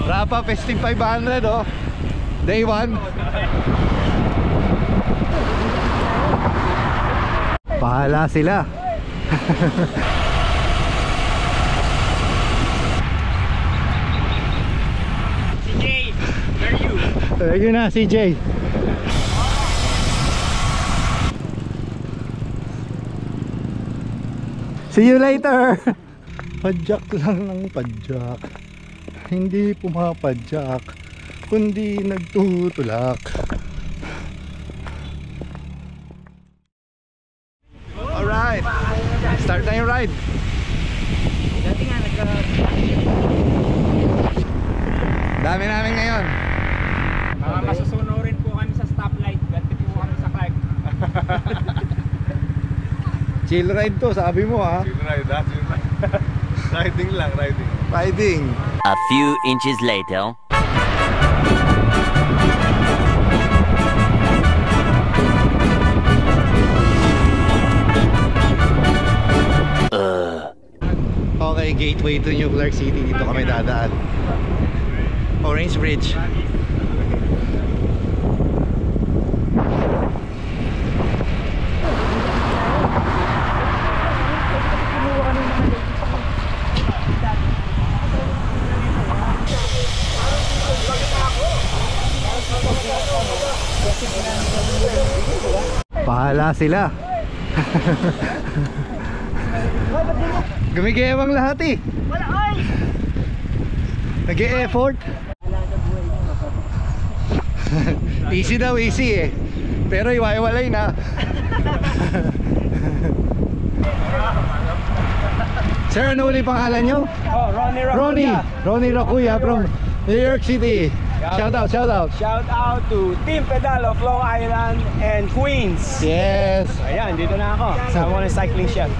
Rapa Festive 500 oh. Day 1. Bahala sila. CJ, where are you? Ayun na, CJ. See you later. Padjak lang ng padjak, hindi pumapadjak, kundi nagtutulak. Alright, start na yung ride. Dati nga Dami namin ngayon. masusunurin po kami sa stoplight. Ganti po kami sa Clark. Chill ride to, sabi mo ha. Chill ride, chill ride. Riding lang, riding. Riding. A few inches later. Okay, gateway to New Clark City. Dito kami dadaan. Orange Bridge. Bahala sila. Gumigewang lahat eh. Wala, oy! Nag-e-effort. Easy daw, easy eh. Pero iwaiwalay na. Sir, ano ulit pangalan nyo? Oh, Ronnie Rakuya from New York City. Shout out, shout out. Shout out to Team Pedal of Long Island and Queens. Yes. Ayan, dito na ako. Sama ko ng cycling chef.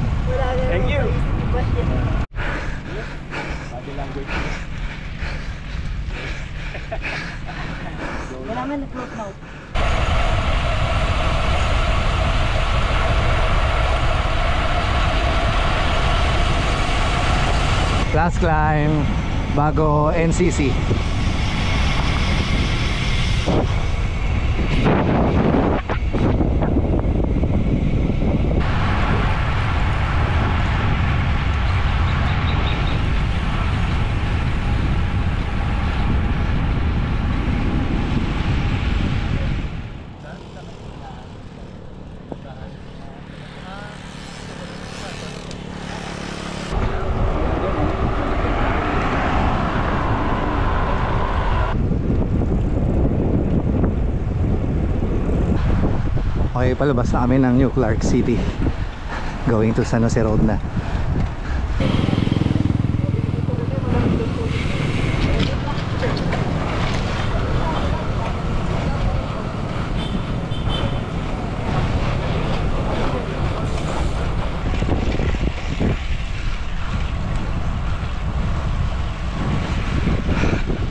Thank you. Wala man na-float now. Last climb bago NCC. Okay, palabas na kami ng New Clark City, going to San Jose Road na.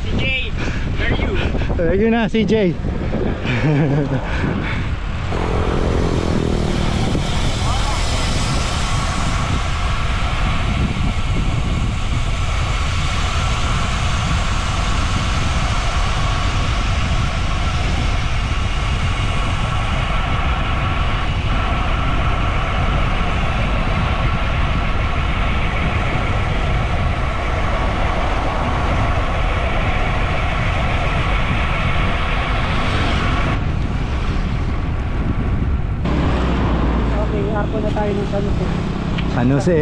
CJ, where are you? Ayun na, CJ. Arko na tayo ng San Jose. San Jose.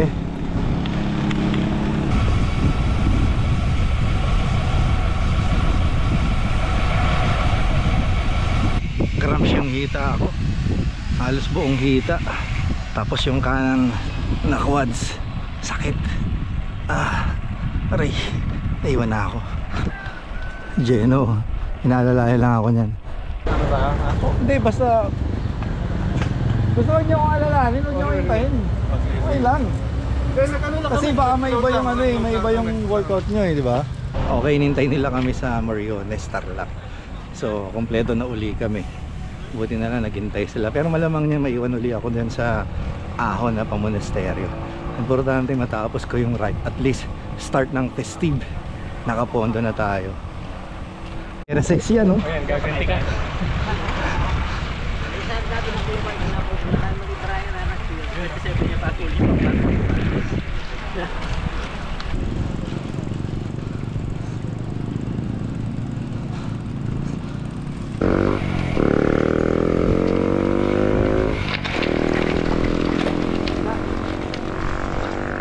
Gram siyang hita ako. Halos buong hita. Tapos yung kanan na quads sakit. Aray, naiwan na ako. Geno, inalalaya lang ako niyan. Ano ba? Hindi, basta gusto niyo akong alalahanin, huwag niyo akong ipahin. Okay lang. Kasi baka may iba yung ano eh, may iba yung workout niyo eh, di ba? Okay, nintay nila kami sa Mariones Tarlac. So, kompleto na uli kami. Buti na lang naghintay sila. Pero malamang niya maiwan uli ako dyan sa Ahon na pamonasteryo. Importante matapos ko yung ride. At least start ng festive Nakapondo na tayo. Pero sexy yan, no? Ayan, gaganti ka.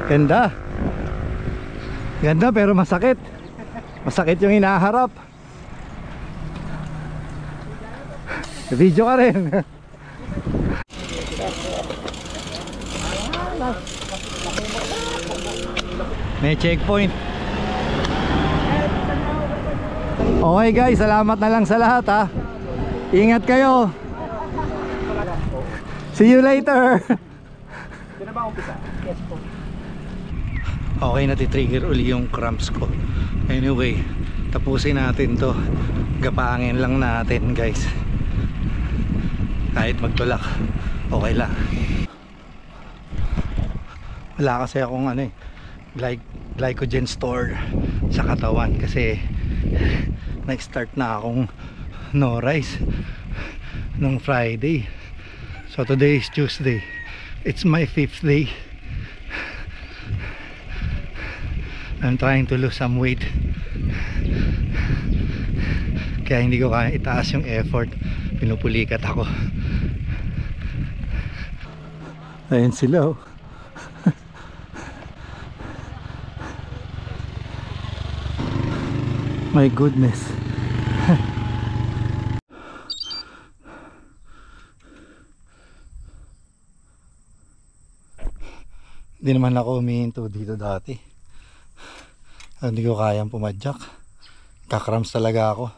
Ganda. Ganda pero masakit. Masakit yung hinaharap. Video ka rin. May checkpoint. Okay guys, salamat na lang sa lahat ha. Ingat kayo. See you later. Okay, natitrigger uli yung cramps ko. Anyway, tapusin natin to. Gapangin lang natin guys. Kahit magtulak, okay lang. Wala kasi akong glycogen store sa katawan kasi nag-start na akong no rice nung Friday. So today is Tuesday. It's my 5th day. I'm trying to lose some weight. Kaya hindi ko kaya itaas yung effort. Pinupulikat ako. Ayan sila, oh. My goodness. Hindi naman ako umihinto dito dati. Hindi ko kayang pumadyak. Kakrams talaga ako.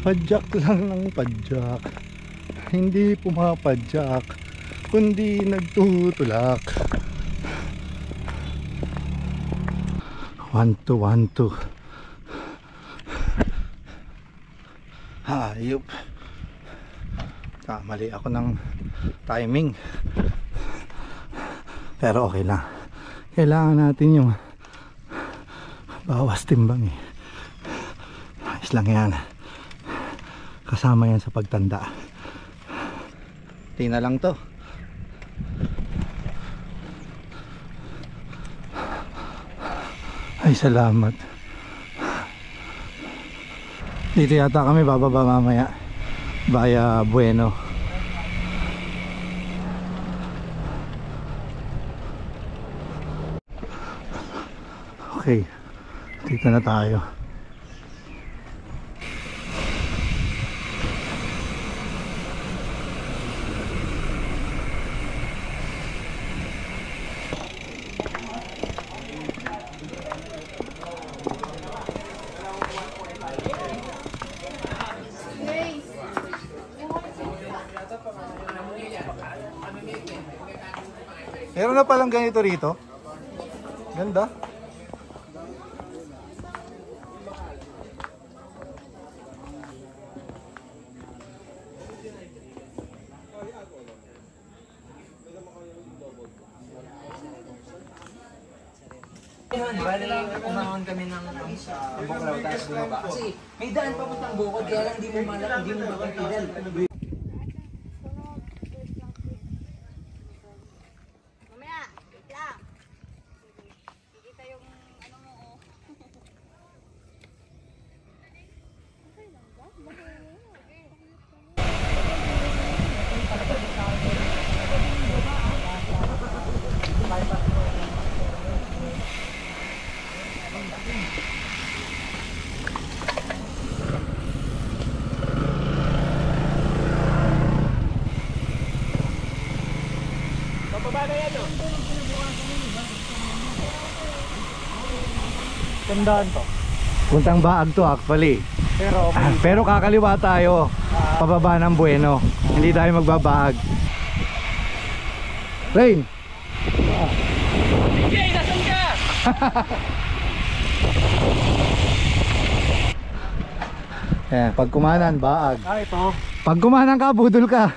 Padyak lang ng padyak. Hindi pumapadyak, kundi nagtutulak. 1, 2, 1, 2. Hayop. Mali ako ng timing. Pero okay lang. Kailangan natin yung bawas timbang eh. Ayos lang yan. Kasama yan sa pagtanda. Tina lang to. Ay salamat. Dito yata kami bababa mamaya via Bueno. Okay, dito na tayo. Meron na palang ganito rito. Ganda. Bali, umahon kami ng Buklaw, tapos bumaba. Kasi may daan papuntang bukod, kaya lang hindi mo makapidal. Mamaya, wait lang. Kikita yung ano mo, oh. Okay lang ba? Tandaan to. Puntang Baag to actually. Pero kakaliwa tayo. Pababa ng Bueno. Hindi tayo magbabaag. Rain. DJ, nasan ka? Ayan, pag kumanan, baag. Ito. Pag kumanan ka, budol ka.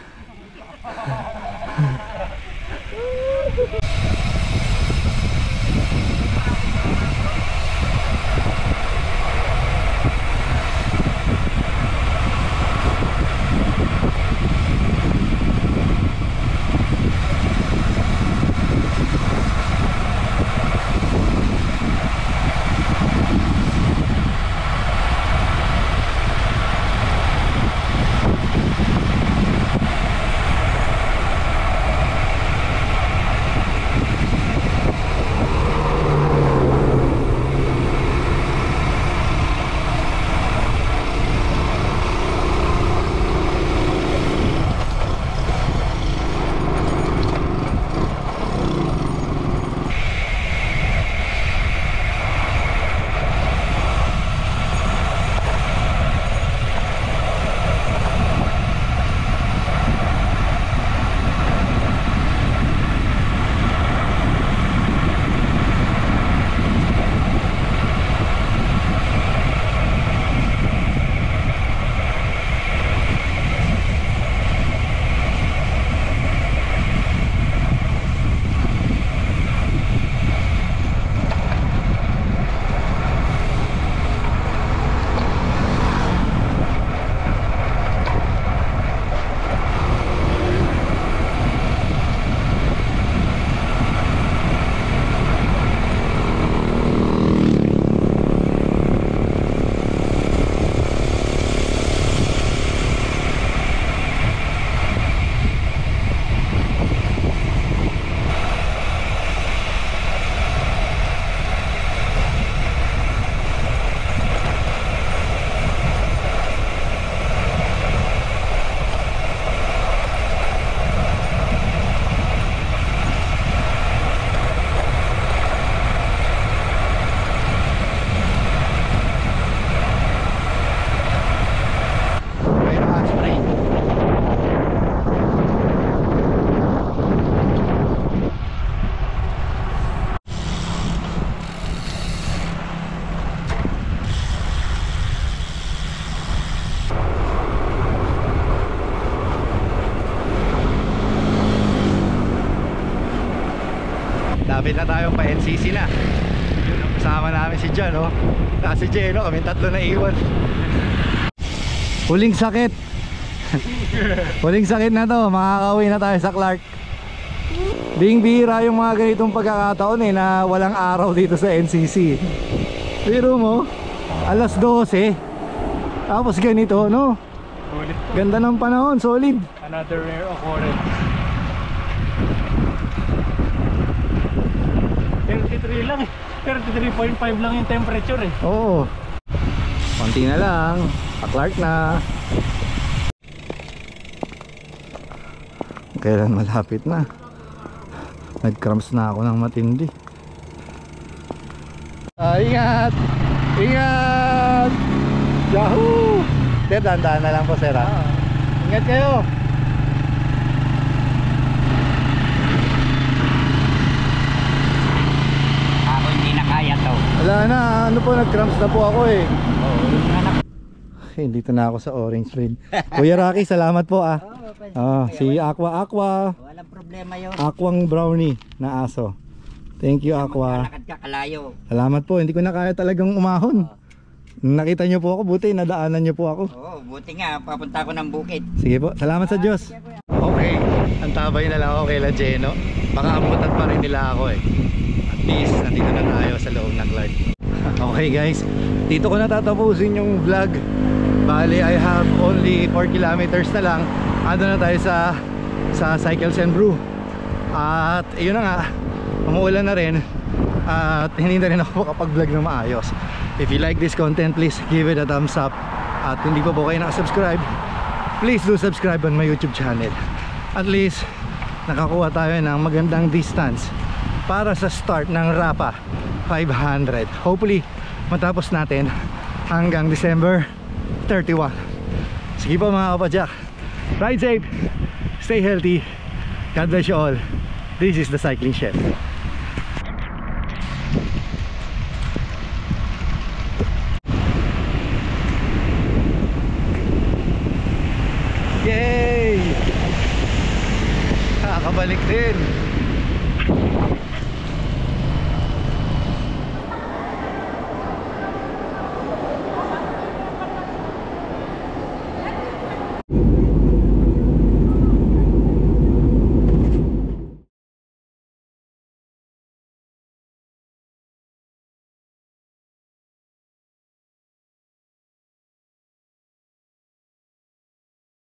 Lapit na tayong pa NCC na. Kasama namin si John, oh. Si Jeno, kami tatlo na iwan. Huling sakit. Huling sakit na to. Makakauwi na tayo sa Clark. Bihira yung mga ganitong pagkakataon na walang araw dito sa NCC. Pero mo, alas 12. Tapos ganito, no? Ganda ng panahon, solid. Another rare occurrence. 33 lang eh. 33.5 lang yung temperature eh. Oo. Konti na lang. Pa-Clark na. Kailan malapit na. Nag-cramps na ako ng matindi. Ingat! Ingat! Yahoo! Dahan-dahan na lang po, sir. Ingat kayo! Ako hindi na kaya to. Wala na, ano po, nag-cramps na po ako eh. Dito na ako sa Orange Rail. Kuya Rocky, salamat po ah. Si Aqua. Walang problema yun. Aquang brownie na aso. Thank you, Aqua. Lakad ka kalayo. Salamat po, hindi ko na kaya talagang umahon. Nakita nyo po ako, buti nadaanan nyo po ako. Oo, buti nga, papunta ako ng bukid. Sige po, salamat sa Diyos. Okay, antabay na lang ako kay La Geno. Baka abutan pa rin nila ako eh. At least, nandito na tayo sa loob ng Clark. Okay guys, dito ko na tatapusin yung vlog. Bali, I have only 4 kilometers na lang. Ando na tayo sa Cycles and Brew. At yun na nga, umuulan na rin. At hindi na rin ako makapag-vlog na maayos. If you like this content, please give it a thumbs up. At kung hindi pa po kayo nakasubscribe, please do subscribe on my YouTube channel. At least nakakuha tayo ng magandang distance para sa start ng Rapa 500. Hopefully matapos natin hanggang December 31. Sige po mga kapadyak, ride safe, stay healthy, God bless you all. This is the Cycling Chef. Jen.